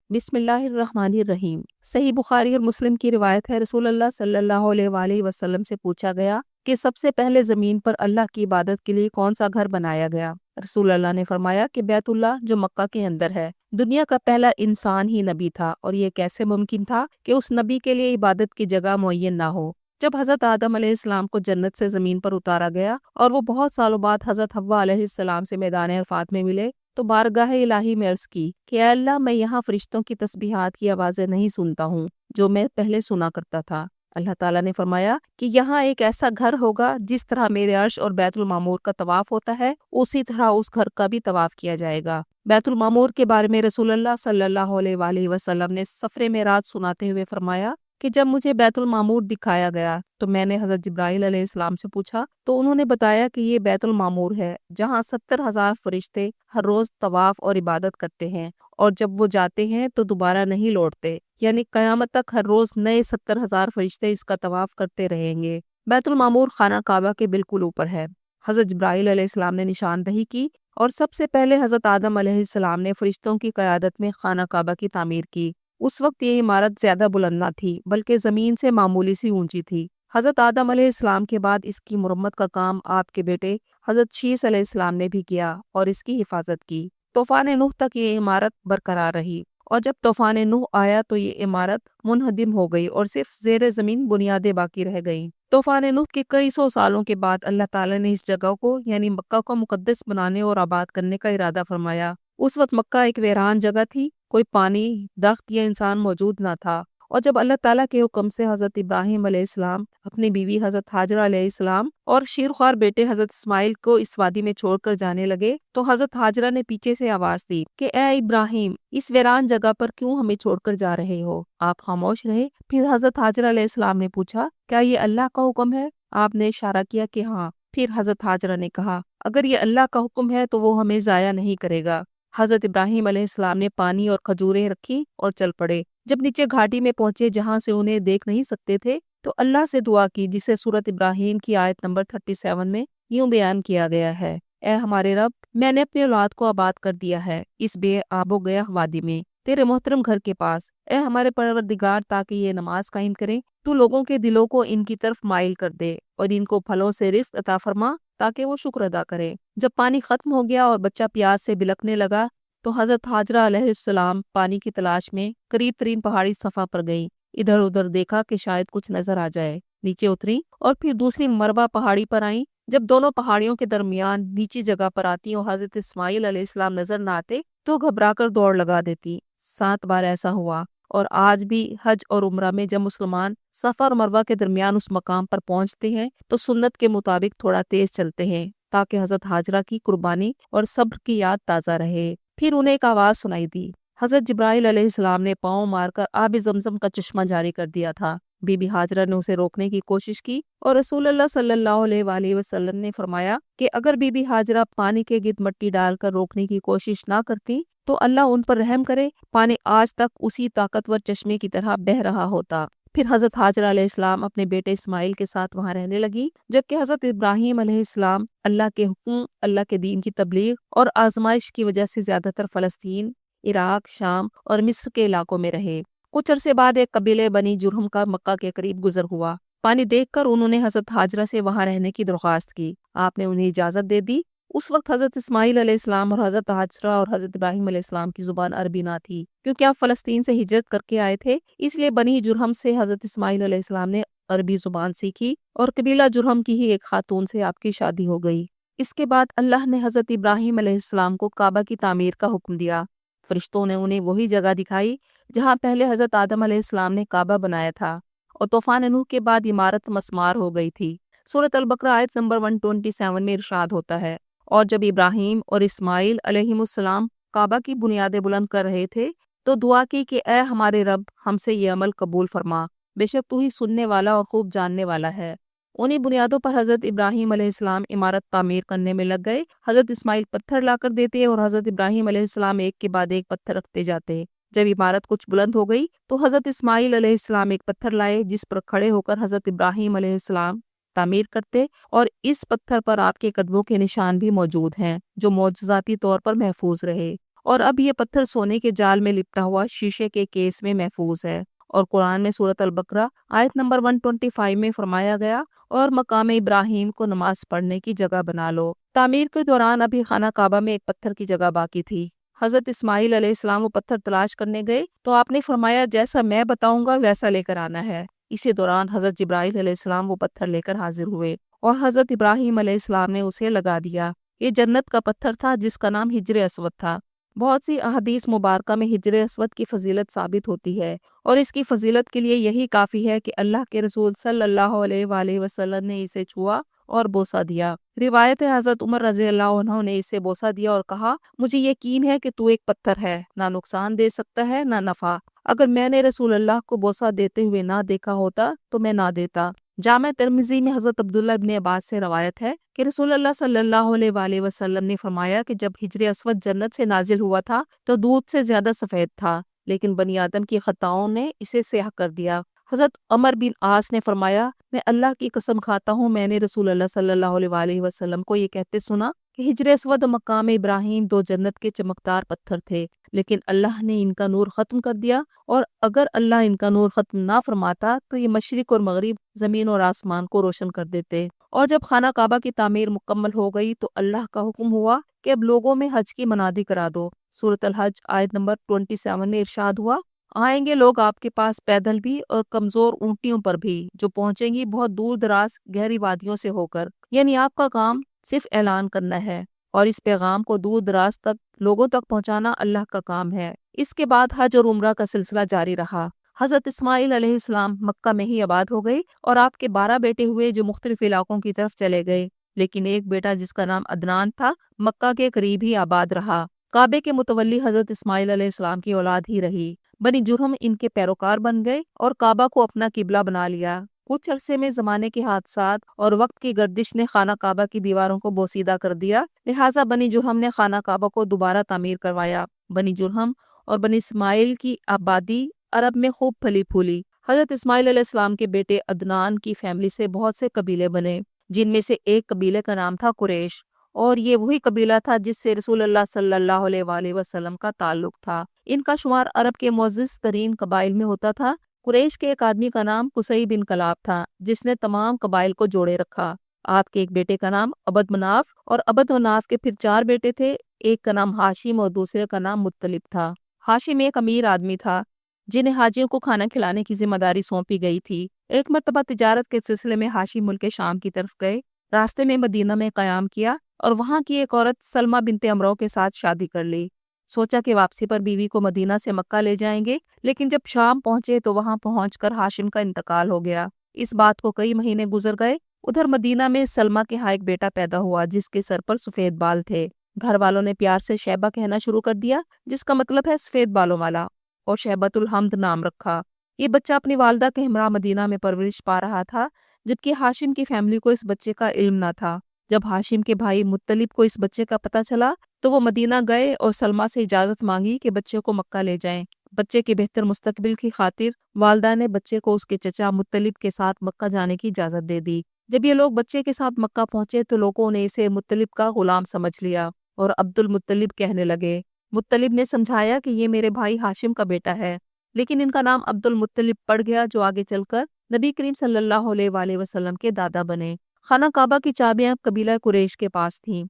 بسم اللہ الرحمن الرحیم۔ صحیح بخاری اور مسلم کی روایت ہے، رسول اللہ صلی اللہ علیہ وآلہ وسلم سے پوچھا گیا کہ سب سے پہلے زمین پر اللہ کی عبادت کے لیے کون سا گھر بنایا گیا؟ رسول اللہ نے فرمایا کہ بیت اللہ جو مکہ کے اندر ہے۔ دنیا کا پہلا انسان ہی نبی تھا، اور یہ کیسے ممکن تھا کہ اس نبی کے لیے عبادت کی جگہ معین نہ ہو؟ جب حضرت آدم علیہ السلام کو جنت سے زمین پر اتارا گیا اور وہ بہت سالوں بعد حضرت حوا علیہ السلام سے میدان عرفات میں ملے تو بارگاہ الہی میں عرض کی کہ اے اللہ، میں یہاں فرشتوں کی تسبیحات کی آوازیں نہیں سنتا ہوں جو میں پہلے سنا کرتا تھا۔ اللہ تعالیٰ نے فرمایا کہ یہاں ایک ایسا گھر ہوگا جس طرح میرے عرش اور بیت المعمور کا طواف ہوتا ہے، اسی طرح اس گھر کا بھی طواف کیا جائے گا۔ بیت المعمور کے بارے میں رسول اللہ صلی اللہ علیہ وآلہ وسلم نے سفر معراج سناتے ہوئے فرمایا کہ جب مجھے بیت المعمور دکھایا گیا تو میں نے حضرت جبرائیل علیہ السلام سے پوچھا تو انہوں نے بتایا کہ یہ بیت المعمور ہے جہاں 70,000 فرشتے ہر روز طواف اور عبادت کرتے ہیں، اور جب وہ جاتے ہیں تو دوبارہ نہیں لوٹتے، یعنی قیامت تک ہر روز نئے 70,000 فرشتے اس کا طواف کرتے رہیں گے۔ بیت المعمور خانہ کعبہ کے بالکل اوپر ہے۔ حضرت جبرائیل علیہ السلام نے نشاندہی کی اور سب سے پہلے حضرت آدم علیہ السلام نے فرشتوں کی قیادت میں خانہ کعبہ کی تعمیر کی۔ اس وقت یہ عمارت زیادہ بلند نہ تھی بلکہ زمین سے معمولی سی اونچی تھی۔ حضرت آدم علیہ السلام کے بعد اس کی مرمت کا کام آپ کے بیٹے حضرت شیس علیہ السلام نے بھی کیا اور اس کی حفاظت کی۔ طوفان نوح تک یہ عمارت برقرار رہی، اور جب طوفان نوح آیا تو یہ عمارت منہدم ہو گئی اور صرف زیر زمین بنیادیں باقی رہ گئیں۔ طوفان نوح کے کئی سو سالوں کے بعد اللہ تعالیٰ نے اس جگہ کو یعنی مکہ کو مقدس بنانے اور آباد کرنے کا ارادہ فرمایا۔ اس وقت مکہ ایک ویران جگہ تھی، کوئی پانی، درخت یا انسان موجود نہ تھا، اور جب اللہ تعالیٰ کے حکم سے حضرت ابراہیم علیہ السلام اپنی بیوی حضرت ہاجرہ علیہ السلام اور شیرخوار بیٹے حضرت اسماعیل کو اس وادی میں چھوڑ کر جانے لگے تو حضرت ہاجرہ نے پیچھے سے آواز دی کہ اے ابراہیم، اس ویران جگہ پر کیوں ہمیں چھوڑ کر جا رہے ہو؟ آپ خاموش رہے۔ پھر حضرت ہاجرہ علیہ السلام نے پوچھا، کیا یہ اللہ کا حکم ہے؟ آپ نے اشارہ کیا کہ ہاں۔ پھر حضرت ہاجرہ نے کہا، اگر یہ اللہ کا حکم ہے تو وہ ہمیں ضائع نہیں کرے گا۔ حضرت ابراہیم علیہ السلام نے پانی اور کھجوریں رکھی اور چل پڑے۔ جب نیچے گھاٹی میں پہنچے جہاں سے انہیں دیکھ نہیں سکتے تھے تو اللہ سے دعا کی، جسے سورۃ ابراہیم کی آیت نمبر 37 میں یوں بیان کیا گیا ہے، اے ہمارے رب، میں نے اپنی اولاد کو آباد کر دیا ہے اس بے آب و گیا وادی میں، تیرے محترم گھر کے پاس۔ اے ہمارے پروردگار، تاکہ یہ نماز قائم کریں تو لوگوں کے دلوں کو ان کی طرف مائل کر دے اور ان کو پھلوں سے رزق عطا فرما تاکہ وہ شکر ادا کرے۔ جب پانی ختم ہو گیا اور بچہ پیاس سے بلکنے لگا تو حضرت ہاجرہ علیہ السلام پانی کی تلاش میں قریب ترین پہاڑی صفا پر گئیں۔ ادھر ادھر دیکھا کہ شاید کچھ نظر آ جائے، نیچے اتری اور پھر دوسری مربع پہاڑی پر آئیں۔ جب دونوں پہاڑیوں کے درمیان نیچی جگہ پر آتی اور حضرت اسماعیل علیہ السلام نظر نہ آتے تو گھبرا کر دوڑ لگا دیتی۔ 7 بار ایسا ہوا، اور آج بھی حج اور عمرہ میں جب مسلمان صفا اور مروہ کے درمیان اس مقام پر پہنچتے ہیں تو سنت کے مطابق تھوڑا تیز چلتے ہیں تاکہ حضرت ہاجرہ کی قربانی اور صبر کی یاد تازہ رہے۔ پھر انہیں ایک آواز سنائی دی۔ حضرت جبرائیل علیہ السلام نے پاؤں مار کر آب زمزم کا چشمہ جاری کر دیا تھا۔ بی بی ہاجرہ نے اسے روکنے کی کوشش کی اور رسول اللہ صلی اللہ علیہ وآلہ وسلم نے فرمایا کہ اگر بی بی ہاجرہ پانی کے گرد مٹی ڈال کر روکنے کی کوشش نہ کرتی تو اللہ ان پر رحم کرے، پانی آج تک اسی طاقتور چشمے کی طرح بہہ رہا ہوتا۔ پھر حضرت ہاجرہ علیہ السلام اپنے بیٹے اسماعیل کے ساتھ وہاں رہنے لگی، جبکہ حضرت ابراہیم علیہ السلام اللہ کے حکم، اللہ کے دین کی تبلیغ اور آزمائش کی وجہ سے زیادہ تر فلسطین، عراق، شام اور مصر کے علاقوں میں رہے۔ کچھ عرصے بعد ایک قبیلے بنی جرہم کا مکہ کے قریب گزر ہوا۔ پانی دیکھ کر انہوں نے حضرت ہاجرہ سے وہاں رہنے کی درخواست کی۔ آپ نے انہیں اجازت دے دی۔ اس وقت حضرت اسماعیل علیہ السلام اور حضرت ہاجرہ اور حضرت ابراہیم علیہ السلام کی زبان عربی نہ تھی، کیونکہ آپ فلسطین سے ہجرت کر کے آئے تھے، اس لیے بنی جرہم سے حضرت اسماعیل علیہ السلام نے عربی زبان سیکھی اور قبیلہ جرہم کی ہی ایک خاتون سے آپ کی شادی ہو گئی۔ اس کے بعد اللہ نے حضرت ابراہیم علیہ السلام کو کعبہ کی تعمیر کا حکم دیا۔ فرشتوں نے انہیں وہی جگہ دکھائی جہاں پہلے حضرت آدم علیہ السلام نے کعبہ بنایا تھا، اور طوفان نوح کے بعد عمارت مسمار ہو گئی تھی۔ سورۃ البقرہ آیت نمبر 127 میں ارشاد ہوتا ہے، اور جب ابراہیم اور اسماعیل علیہم السلام کعبہ کی بنیادیں بلند کر رہے تھے تو دعا کی کہ اے ہمارے رب، ہم سے یہ عمل قبول فرما، بے شک تو ہی سننے والا اور خوب جاننے والا ہے۔ انہی بنیادوں پر حضرت ابراہیم علیہ السلام عمارت تعمیر کرنے میں لگ گئے۔ حضرت اسماعیل پتھر لا کر دیتے اور حضرت ابراہیم علیہ السلام ایک کے بعد ایک پتھر رکھتے جاتے۔ جب عمارت کچھ بلند ہو گئی تو حضرت اسماعیل علیہ السلام ایک پتھر لائے جس پر کھڑے ہو کر حضرت ابراہیم علیہ السلام تعمیر کرتے، اور اس پتھر پر آپ کے قدموں کے نشان بھی موجود ہیں جو معجزاتی طور پر محفوظ رہے۔ اور اب یہ پتھر سونے کے جال میں لپٹا ہوا شیشے کے کیس میں محفوظ ہے۔ اور قرآن میں سورۃ البقرہ آیت نمبر 125 میں فرمایا گیا، اور مقام ابراہیم کو نماز پڑھنے کی جگہ بنا لو۔ تعمیر کے دوران ابھی خانہ کعبہ میں ایک پتھر کی جگہ باقی تھی۔ حضرت اسماعیل علیہ السلام وہ پتھر تلاش کرنے گئے تو آپ نے فرمایا جیسا میں بتاؤں گا ویسا لے کر آنا ہے۔ اسی دوران حضرت جبرائیل علیہ السلام وہ پتھر لے کر حاضر ہوئے اور حضرت ابراہیم علیہ السلام نے اسے لگا دیا۔ یہ جنت کا پتھر تھا جس کا نام حجر اسود تھا۔ بہت سی احادیث مبارکہ میں حجر اسود کی فضیلت ثابت ہوتی ہے، اور اس کی فضیلت کے لیے یہی کافی ہے کہ اللہ کے رسول صلی اللہ علیہ وآلہ وسلم نے اسے چھوا اور بوسہ دیا۔ روایت ہے حضرت عمر رضی اللہ عنہ نے اسے بوسہ دیا اور کہا، مجھے یقین ہے کہ تو ایک پتھر ہے، نہ نقصان دے سکتا ہے نہ نفع۔ اگر میں نے رسول اللہ کو بوسہ دیتے ہوئے نہ دیکھا ہوتا تو میں نہ دیتا۔ جامع ترمذی میں حضرت عبداللہ ابن عباس سے روایت ہے کہ رسول اللہ صلی اللہ علیہ وآلہ وسلم نے فرمایا کہ جب حجر اسود جنت سے نازل ہوا تھا تو دودھ سے زیادہ سفید تھا، لیکن بنی آدم کی خطاؤں نے اسے سیاہ کر دیا۔ حضرت عمر بن عاص نے فرمایا، میں اللہ کی قسم کھاتا ہوں میں نے رسول اللہ صلی اللہ علیہ وآلہ وسلم کو یہ کہتے سنا کہ حجر اسود و مقام ابراہیم دو جنت کے چمکدار پتھر تھے، لیکن اللہ نے ان کا نور ختم کر دیا، اور اگر اللہ ان کا نور ختم نہ فرماتا تو یہ مشرق اور مغرب زمین اور آسمان کو روشن کر دیتے۔ اور جب خانہ کعبہ کی تعمیر مکمل ہو گئی تو اللہ کا حکم ہوا کہ اب لوگوں میں حج کی منادی کرا دو۔ سورۃ الحج آیت نمبر 27 میں ارشاد ہوا، آئیں گے لوگ آپ کے پاس پیدل بھی اور کمزور اونٹیوں پر بھی، جو پہنچیں گی بہت دور دراز گہری وادیوں سے ہو کر۔ یعنی آپ کا کام صرف اعلان کرنا ہے، اور اس پیغام کو دور دراز تک لوگوں تک پہنچانا اللہ کا کام ہے۔ اس کے بعد حج اور عمرہ کا سلسلہ جاری رہا۔ حضرت اسماعیل علیہ السلام مکہ میں ہی آباد ہو گئے، اور آپ کے 12 بیٹے ہوئے جو مختلف علاقوں کی طرف چلے گئے، لیکن ایک بیٹا جس کا نام عدنان تھا مکہ کے قریب ہی آباد رہا۔ کعبے کے متولی حضرت اسماعیل علیہ السلام کی اولاد ہی رہی۔ بنی جرہم ان کے پیروکار بن گئے اور کعبہ کو اپنا قبلہ بنا لیا۔ کچھ عرصے میں زمانے کے حادثات اور وقت کی گردش نے خانہ کعبہ کی دیواروں کو بوسیدہ کر دیا، لہٰذا بنی جرہم نے خانہ کعبہ کو دوبارہ تعمیر کروایا۔ بنی جرہم اور بنی اسماعیل کی آبادی عرب میں خوب پھلی پھولی۔ حضرت اسماعیل علیہ السلام کے بیٹے عدنان کی فیملی سے بہت سے قبیلے بنے، جن میں سے ایک قبیلے کا نام تھا قریش، اور یہ وہی قبیلہ تھا جس سے رسول اللہ صلی اللہ علیہ وآلہ وسلم کا تعلق تھا۔ ان کا شمار عرب کے معزز ترین قبائل میں ہوتا تھا۔ قریش کے ایک آدمی کا نام قصی بن کلاب تھا، جس نے تمام قبائل کو جوڑے رکھا۔ آپ کے ایک بیٹے کا نام عبد مناف، اور عبد مناف کے پھر 4 بیٹے تھے، ایک کا نام ہاشم اور دوسرے کا نام مطلب تھا۔ ہاشم ایک امیر آدمی تھا جنہیں حاجیوں کو کھانا کھلانے کی ذمہ داری سونپی گئی تھی۔ ایک مرتبہ تجارت کے سلسلے میں ہاشم ملک شام کی طرف گئے، راستے میں مدینہ میں قیام کیا اور وہاں کی ایک عورت سلمہ بنت عمرو کے ساتھ شادی کر لی۔ سوچا کہ واپسی پر بیوی کو مدینہ سے مکہ لے جائیں گے، لیکن جب شام پہنچے تو وہاں پہنچ کر ہاشم کا انتقال ہو گیا۔ اس بات کو کئی مہینے گزر گئے۔ ادھر مدینہ میں سلمہ کے ہاں ایک بیٹا پیدا ہوا جس کے سر پر سفید بال تھے۔ گھر والوں نے پیار سے شیبہ کہنا شروع کر دیا، جس کا مطلب ہے سفید بالوں والا، اور شیبۃ الحمد نام رکھا۔ یہ بچہ اپنی والدہ کے ہمراہ مدینہ میں پرورش پا رہا تھا، جبکہ ہاشم کی فیملی کو اس بچے کا علم نہ تھا۔ جب ہاشم کے بھائی مطلب کو اس بچے کا پتہ چلا تو وہ مدینہ گئے اور سلمہ سے اجازت مانگی کہ بچے کو مکہ لے جائیں۔ بچے کے بہتر مستقبل کی خاطر والدہ نے بچے کو اس کے چچا مطلب کے ساتھ مکہ جانے کی اجازت دے دی۔ جب یہ لوگ بچے کے ساتھ مکہ پہنچے تو لوگوں نے اسے مطلب کا غلام سمجھ لیا اور عبد المطلب کہنے لگے۔ مطلب نے سمجھایا کہ یہ میرے بھائی ہاشم کا بیٹا ہے، لیکن ان کا نام عبد المطلب پڑ گیا، جو آگے چل کر نبی کریم صلی اللہ علیہ وآلہ وسلم کے دادا بنے۔ خانہ کعبہ کی چابیاں قبیلہ قریش کے پاس تھیں۔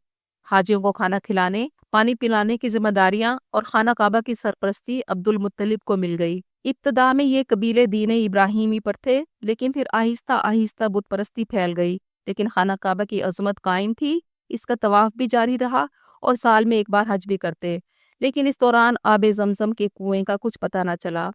حاجیوں کو کھانا کھلانے، پانی پلانے کی ذمہ داریاں اور خانہ کعبہ کی سرپرستی عبد المطلب کو مل گئی۔ ابتدا میں یہ قبیلے دین ابراہیمی پر تھے، لیکن پھر آہستہ آہستہ بت پرستی پھیل گئی، لیکن خانہ کعبہ کی عظمت قائم تھی۔ اس کا طواف بھی جاری رہا اور سال میں ایک بار حج بھی کرتے، لیکن اس دوران آب زمزم کے کنویں کا کچھ پتہ نہ چلا۔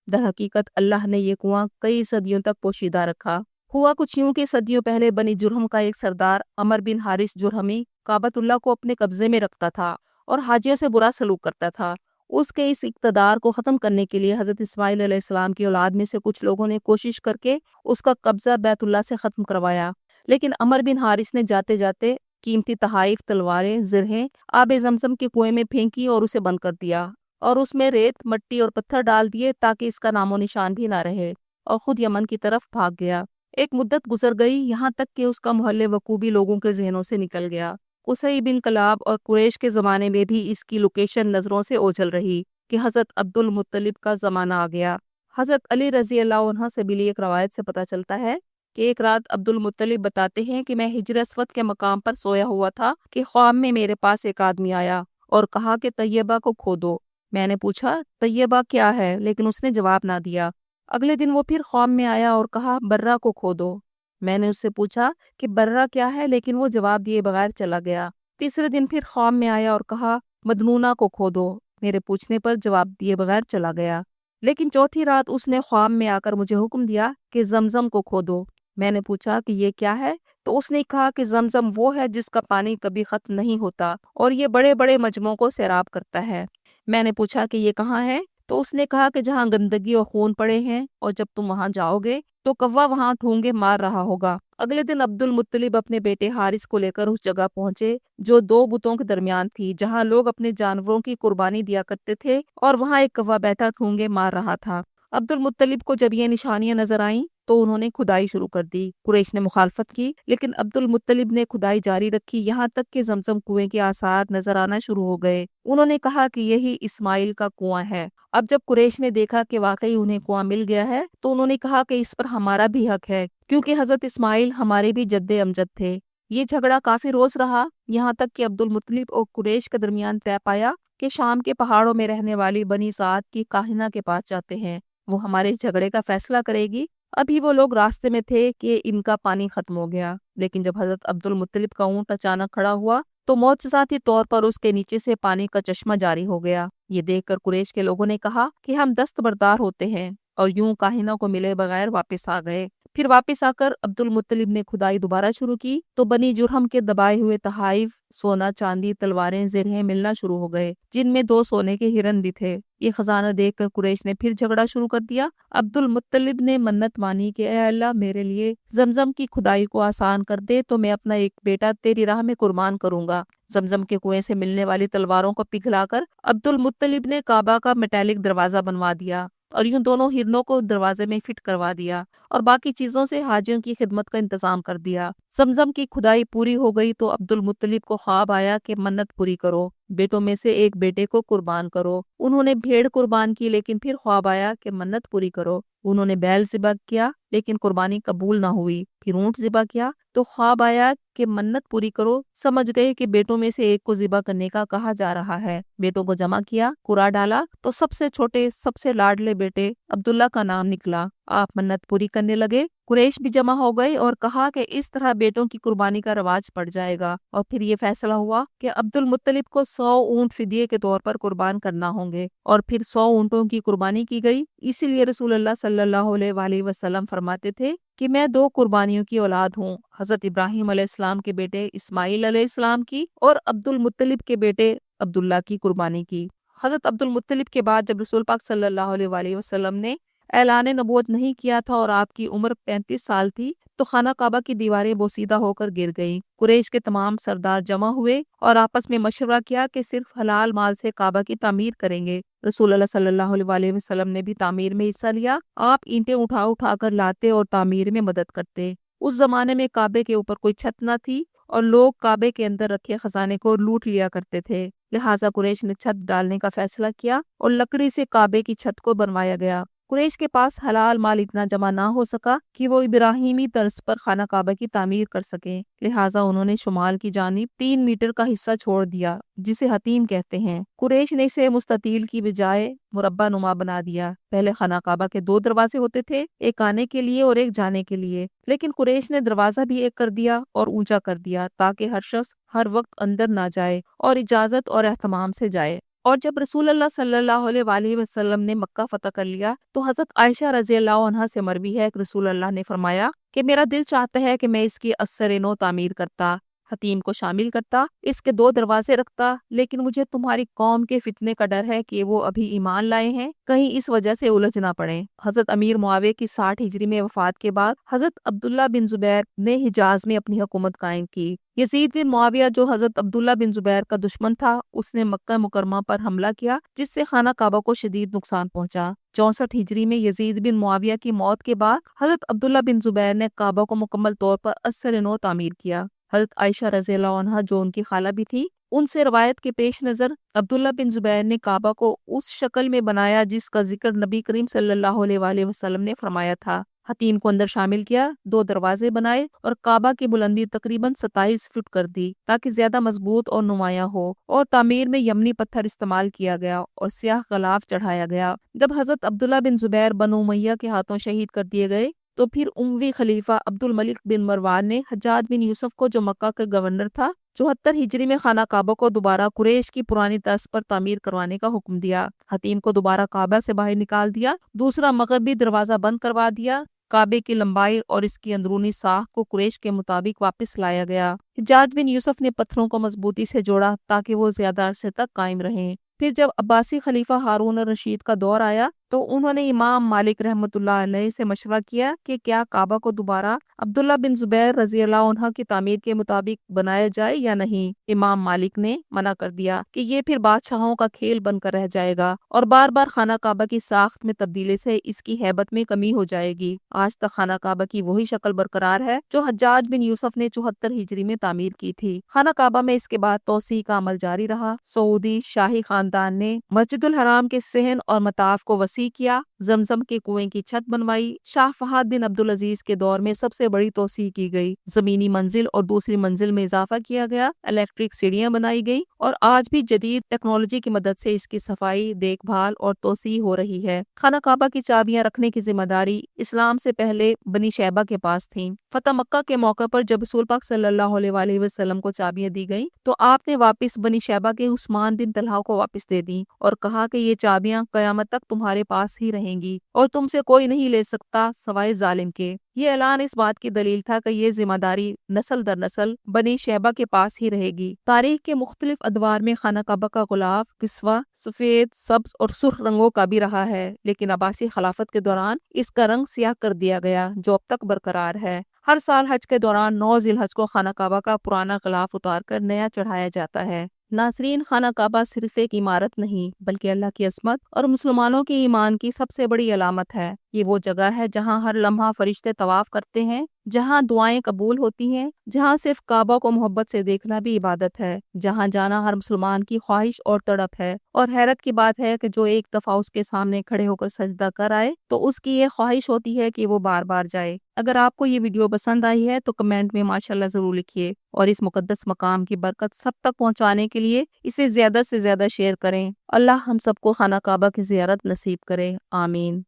در حقیقت اللہ نے یہ کنواں کئی صدیوں تک پوشیدہ رکھا۔ ہوا کچھ یوں کہ صدیوں پہلے بنی جرہم کا ایک سردار عمر بن حارث جرہمی کعبۃ اللہ کو اپنے قبضے میں رکھتا تھا اور حاجیوں سے برا سلوک کرتا تھا۔ اس کے اس اقتدار کو ختم کرنے کے لیے حضرت اسماعیل علیہ السلام کی اولاد میں سے کچھ لوگوں نے کوشش کر کے اس کا قبضہ بیت اللہ سے ختم کروایا، لیکن عمر بن حارث نے جاتے جاتے قیمتی تحائف، تلواریں، زرہیں آب زمزم کے کنویں میں پھینکی اور اسے بند کر دیا، اور اس میں ریت، مٹی اور پتھر ڈال دیے تاکہ اس کا نام و نشان بھی نہ رہے، اور خود یمن کی طرف بھاگ گیا۔ ایک مدت گزر گئی، یہاں تک کہ اس کا محل وقوع بھی لوگوں کے ذہنوں سے نکل گیا۔ قصی بن کلاب اور قریش کے زمانے میں بھی اس کی لوکیشن نظروں سے اوجھل رہی کہ حضرت عبد المطلب کا زمانہ آ گیا۔ حضرت علی رضی اللہ عنہ سے ملی ایک روایت سے پتہ چلتا ہے کہ ایک رات عبد المطلب بتاتے ہیں کہ میں حجر اسود کے مقام پر سویا ہوا تھا کہ خواب میں میرے پاس ایک آدمی آیا اور کہا کہ طیبہ کو کھودو۔ میں نے پوچھا طیبہ کیا ہے، لیکن اس نے جواب نہ دیا۔ اگلے دن وہ پھر خواب میں آیا اور کہا برہ کو کھودو۔ میں نے اس سے پوچھا کہ برہ کیا ہے، لیکن وہ جواب دیے بغیر چلا گیا۔ تیسرے دن پھر خواب میں آیا اور کہا مدنونہ کو کھودو۔ میرے پوچھنے پر جواب دیے بغیر چلا گیا۔ لیکن چوتھی رات اس نے خواب میں آ کر مجھے حکم دیا کہ زمزم کو کھودو۔ میں نے پوچھا کہ یہ کیا ہے، تو اس نے کہا کہ زمزم وہ ہے جس کا پانی کبھی ختم نہیں ہوتا اور یہ بڑے بڑے مجمعوں کو سیراب کرتا ہے۔ میں نے پوچھا کہ یہ کہاں ہے، تو اس نے کہا کہ جہاں گندگی اور خون پڑے ہیں، اور جب تم وہاں جاؤ گے تو کوا وہاں ٹھونگے مار رہا ہوگا۔ اگلے دن عبد المطلب اپنے بیٹے حارث کو لے کر اس جگہ پہنچے جو دو بتوں کے درمیان تھی، جہاں لوگ اپنے جانوروں کی قربانی دیا کرتے تھے، اور وہاں ایک کوا بیٹھا ٹھونگے مار رہا تھا۔ عبد المطلب کو جب یہ نشانیاں نظر آئیں تو انہوں نے کھدائی شروع کر دی۔ قریش نے مخالفت کی، لیکن عبد المطلب نے کھدائی جاری رکھی، یہاں تک کہ زمزم کنویں کے آثار نظر آنا شروع ہو گئے۔ انہوں نے کہا کہ یہی اسماعیل کا کنواں ہے۔ اب جب قریش نے دیکھا کہ واقعی انہیں کنواں مل گیا ہے تو انہوں نے کہا کہ اس پر ہمارا بھی حق ہے، کیونکہ حضرت اسماعیل ہمارے بھی جد امجد تھے۔ یہ جھگڑا کافی روز رہا، یہاں تک کہ عبد المطلب اور قریش کے درمیان طے پایا کہ شام کے پہاڑوں میں رہنے والی بنی سعد کی کاہنہ کے پاس جاتے ہیں، وہ ہمارے جھگڑے کا فیصلہ کرے گی۔ ابھی وہ لوگ راستے میں تھے کہ ان کا پانی ختم ہو گیا، لیکن جب حضرت عبد المطلب کا اونٹ اچانک کھڑا ہوا تو معجزاتی طور پر اس کے نیچے سے پانی کا چشمہ جاری ہو گیا۔ یہ دیکھ کر قریش کے لوگوں نے کہا کہ ہم دستبردار ہوتے ہیں، اور یوں کاہنہ کو ملے بغیر واپس آ گئے۔ پھر واپس آ کر عبد المطلب نے کھدائی دوبارہ شروع کی تو بنی جرہم کے دبائے ہوئے تحائف، سونا چاندی، تلواریں، زرہیں ملنا شروع ہو گئے، جن میں 2 سونے کے ہرن بھی تھے۔ یہ خزانہ دیکھ کر قریش نے پھر جھگڑا شروع کر دیا۔ عبد المطلب نے منت مانی کہ اے اللہ، میرے لیے زمزم کی کھدائی کو آسان کر دے تو میں اپنا ایک بیٹا تیری راہ میں قربان کروں گا۔ زمزم کے کنویں سے ملنے والی تلواروں کو پگھلا کر عبد المطلب نے کعبہ کا میٹالک دروازہ بنوا دیا، اور یوں دونوں ہرنوں کو دروازے میں فٹ کروا دیا، اور باقی چیزوں سے حاجیوں کی خدمت کا انتظام کر دیا۔ زمزم کی کھدائی پوری ہو گئی تو عبد المطلب کو خواب آیا کہ منت پوری کرو، بیٹوں میں سے ایک بیٹے کو قربان کرو۔ انہوں نے بھیڑ قربان کی، لیکن پھر خواب آیا کہ منت پوری کرو۔ انہوں نے بیل ذبح کیا، لیکن قربانی قبول نہ ہوئی۔ پھر اونٹ ذبح کیا تو خواب آیا کہ منت پوری کرو۔ سمجھ گئے کہ بیٹوں میں سے ایک کو ذبح کرنے کا کہا جا رہا ہے۔ بیٹوں کو جمع کیا، قرعہ ڈالا تو سب سے چھوٹے، سب سے لاڈلے بیٹے عبداللہ کا نام نکلا۔ آپ منت پوری کرنے لگے۔ قریش بھی جمع ہو گئے اور کہا کہ اس طرح بیٹوں کی قربانی کا رواج پڑ جائے گا، اور پھر یہ فیصلہ ہوا کہ عبد المطلب کو 100 اونٹ فدیے کے طور پر قربان کرنا ہوں گے، اور پھر 100 اونٹوں کی قربانی کی گئی۔ اسی لیے رسول اللہ صلی اللہ علیہ وآلہ وسلم فرماتے تھے کہ میں 2 قربانیوں کی اولاد ہوں، حضرت ابراہیم علیہ السلام کے بیٹے اسماعیل علیہ السلام کی اور عبد المطلب کے بیٹے عبداللہ کی قربانی کی۔ حضرت عبد المطلب کے بعد جب رسول پاک صلی اللہ علیہ وآلہ وسلم نے اعلان نبوت نہیں کیا تھا اور آپ کی عمر 35 سال تھی تو خانہ کعبہ کی دیواریں بوسیدہ ہو کر گر گئیں۔ قریش کے تمام سردار جمع ہوئے اور آپس میں مشورہ کیا کہ صرف حلال مال سے کعبہ کی تعمیر کریں گے۔ رسول اللہ صلی اللہ علیہ وآلہ وسلم نے بھی تعمیر میں حصہ لیا۔ آپ اینٹیں اٹھا اٹھا کر لاتے اور تعمیر میں مدد کرتے۔ اس زمانے میں کعبے کے اوپر کوئی چھت نہ تھی اور لوگ کعبے کے اندر رکھے خزانے کو لوٹ لیا کرتے تھے، لہٰذا قریش نے چھت ڈالنے کا فیصلہ کیا اور لکڑی سے کعبے کی چھت کو بنوایا گیا۔ قریش کے پاس حلال مال اتنا جمع نہ ہو سکا کہ وہ ابراہیمی طرز پر خانہ کعبہ کی تعمیر کر سکیں، لہٰذا انہوں نے شمال کی جانب 3 میٹر کا حصہ چھوڑ دیا جسے حتیم کہتے ہیں۔ قریش نے اسے مستطیل کی بجائے مربع نما بنا دیا۔ پہلے خانہ کعبہ کے 2 دروازے ہوتے تھے، ایک آنے کے لیے اور ایک جانے کے لیے، لیکن قریش نے دروازہ بھی ایک کر دیا اور اونچا کر دیا تاکہ ہر شخص ہر وقت اندر نہ جائے اور اجازت اور اہتمام سے جائے۔ اور جب رسول اللہ صلی اللہ علیہ وآلہ وسلم نے مکہ فتح کر لیا تو حضرت عائشہ رضی اللہ عنہا سے مروی ہے کہ رسول اللہ نے فرمایا کہ میرا دل چاہتا ہے کہ میں اس کی اثر نو تعمیر کرتا، حتیم کو شامل کرتا، اس کے 2 دروازے رکھتا، لیکن مجھے تمہاری قوم کے فتنے کا ڈر ہے کہ وہ ابھی ایمان لائے ہیں، کہیں اس وجہ سے الجھ نہ پڑیں۔ حضرت امیر معاویہ کی 60 ہجری میں وفات کے بعد حضرت عبداللہ بن زبیر نے حجاز میں اپنی حکومت قائم کی۔ یزید بن معاویہ جو حضرت عبداللہ بن زبیر کا دشمن تھا، اس نے مکہ مکرمہ پر حملہ کیا جس سے خانہ کعبہ کو شدید نقصان پہنچا۔ 64 ہجری میں یزید بن معاویہ کی موت کے بعد حضرت عبداللہ بن زبیر نے کعبہ کو مکمل طور پر اثر نو تعمیر کیا۔ حضرت عائشہ رضی اللہ عنہا جو ان کی خالہ بھی تھی، ان سے روایت کے پیش نظر عبداللہ بن زبیر نے کعبہ کو اس شکل میں بنایا جس کا ذکر نبی کریم صلی اللہ علیہ وآلہ وسلم نے فرمایا تھا۔ حتیم کو اندر شامل کیا، 2 دروازے بنائے اور کعبہ کی بلندی تقریباً 27 فٹ کر دی تاکہ زیادہ مضبوط اور نمایاں ہو، اور تعمیر میں یمنی پتھر استعمال کیا گیا اور سیاہ غلاف چڑھایا گیا۔ جب حضرت عبداللہ بن زبیر بنو امیہ کے ہاتھوں شہید کر دیے گئے تو پھر اموی خلیفہ عبد الملک بن مروان نے حجاج بن یوسف کو، جو مکہ کا گورنر تھا، 74 ہجری میں خانہ کعبہ کو دوبارہ قریش کی پرانی طرز پر تعمیر کروانے کا حکم دیا۔ حتیم کو دوبارہ کعبہ سے باہر نکال دیا، دوسرا مغربی دروازہ بند کروا دیا، کعبے کی لمبائی اور اس کی اندرونی ساخت کو قریش کے مطابق واپس لایا گیا۔ حجاج بن یوسف نے پتھروں کو مضبوطی سے جوڑا تاکہ وہ زیادہ عرصے تک قائم رہیں۔ پھر جب عباسی خلیفہ ہارون الرشید کا دور آیا تو انہوں نے امام مالک رحمۃ اللہ علیہ سے مشورہ کیا کہ کیا کعبہ کو دوبارہ عبداللہ بن زبیر رضی اللہ عنہ کی تعمیر کے مطابق بنایا جائے یا نہیں۔ امام مالک نے منع کر دیا کہ یہ پھر بادشاہوں کا کھیل بن کر رہ جائے گا اور بار بار خانہ کعبہ کی ساخت میں تبدیلی سے اس کی ہیبت میں کمی ہو جائے گی۔ آج تک خانہ کعبہ کی وہی شکل برقرار ہے جو حجاج بن یوسف نے 74 ہجری میں تعمیر کی تھی۔ خانہ کعبہ میں اس کے بعد توسیع کا عمل جاری رہا۔ سعودی شاہی خاندان نے مسجد الحرام کے صحن اور مطاف کو وسیع کیا، زمزم کے کنویں کی چھت بنوائی۔ شاہ فہد بن عبدالعزیز کے دور میں سب سے بڑی توسیع کی گئی، زمینی منزل اور دوسری منزل میں اضافہ کیا گیا، الیکٹرک سیڑھیاں بنائی گئی اور آج بھی جدید ٹیکنالوجی کی مدد سے اس کی صفائی، دیکھ بھال اور توسیع ہو رہی ہے۔ خانہ کعبہ کی چابیاں رکھنے کی ذمہ داری اسلام سے پہلے بنی شیبہ کے پاس تھیں۔ فتح مکہ کے موقع پر جب رسول پاک صلی اللہ علیہ وآلہ وسلم کو چابیاں دی گئیں تو آپ نے واپس بنی شیبہ کے عثمان بن طلحہ کو واپس دے دیں اور کہا کہ یہ چابیاں قیامت تک تمہارے پاس ہی رہیں گی اور تم سے کوئی نہیں لے سکتا سوائے ظالم کے۔ یہ اعلان اس بات کی دلیل تھا کہ یہ ذمہ داری نسل در نسل بنی شیبہ کے پاس ہی رہے گی۔ تاریخ کے مختلف ادوار میں خانہ کعبہ کا غلاف کسوہ سفید، سبز اور سرخ رنگوں کا بھی رہا ہے، لیکن عباسی خلافت کے دوران اس کا رنگ سیاہ کر دیا گیا جو اب تک برقرار ہے۔ ہر سال حج کے دوران 9 ذی الحج کو خانہ کعبہ کا پرانا غلاف اتار کر نیا چڑھایا جاتا ہے۔ ناظرین، خانہ کعبہ صرف ایک عمارت نہیں بلکہ اللہ کی عظمت اور مسلمانوں کے ایمان کی سب سے بڑی علامت ہے۔ یہ وہ جگہ ہے جہاں ہر لمحہ فرشتے طواف کرتے ہیں، جہاں دعائیں قبول ہوتی ہیں، جہاں صرف کعبہ کو محبت سے دیکھنا بھی عبادت ہے، جہاں جانا ہر مسلمان کی خواہش اور تڑپ ہے۔ اور حیرت کی بات ہے کہ جو ایک دفعہ اس کے سامنے کھڑے ہو کر سجدہ کر آئے تو اس کی یہ خواہش ہوتی ہے کہ وہ بار بار جائے۔ اگر آپ کو یہ ویڈیو پسند آئی ہے تو کمنٹ میں ماشاءاللہ ضرور لکھیے، اور اس مقدس مقام کی برکت سب تک پہنچانے کے لیے اسے زیادہ سے زیادہ شیئر کریں۔ اللہ ہم سب کو خانہ کعبہ کی زیارت نصیب کرے، آمین۔